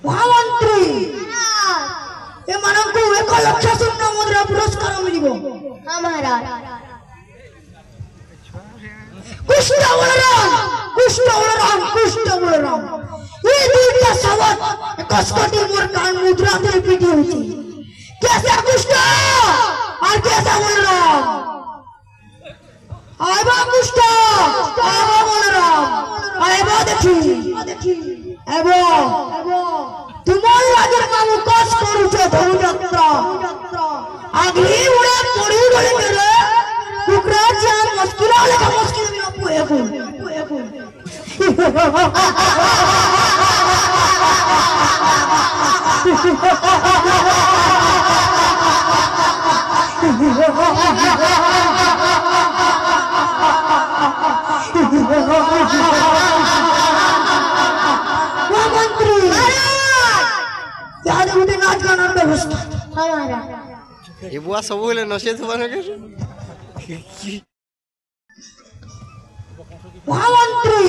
महामंत्री एमानंकु 1 लाख स्वर्ण मुद्रा पुरस्कार मिलिबो हमारा कृष्ण बलराम ये दुनिया सवाल 21 कोटी मोर कान मुद्रा दे पीटी होची कैसा कृष्ण और कैसा बलराम आइबा कृष्ण आइबा बलराम आइबा देखी एबो तुमर राजर कामु कस करूछो धनुयात्रा आगली उड़े पड़ी गले मेरे कुकरा जान मुश्किल लेखा मुश्किल बिना पोए मंत्री याद उठे नाच गाना व्यवस्था हमारा ये बुआ सब बोले नशे तो बन गए महामंत्री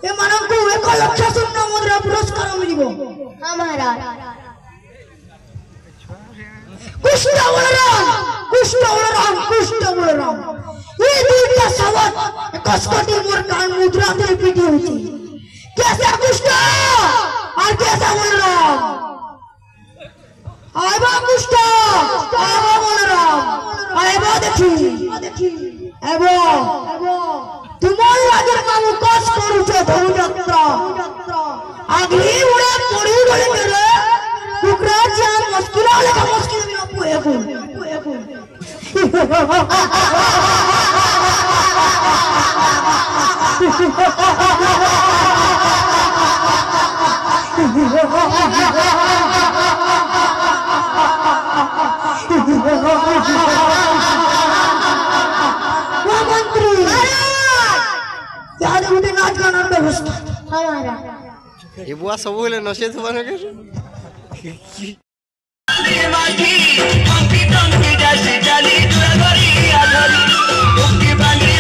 एमानंकु 1 लाख स्वर्ण मुद्रा पुरस्कार मिलिबो हमारा कृष्ण बलराम ये दुनिया सवाल 21 कोटी मोर कान मुद्रा दे पीटी होची कैसा कृष्ण और कैसा बलराम आइबा कृष्ण आइबा बलराम आइबा देखी एबो तुमर राजर कामु कस करूछो धनुयात्रा आगली उड़े पड़ी गले मेरे कुकरा जान मुश्किल लेखा मुश्किल बिना पोए मंत्री याद उठे नाच गाना व्यवस्था हमारा ये बुआ सब बोले नशे तो बन गए माटी माटी टंकी जासी जाली दुआ गरी आधरी मुक्ति बांधी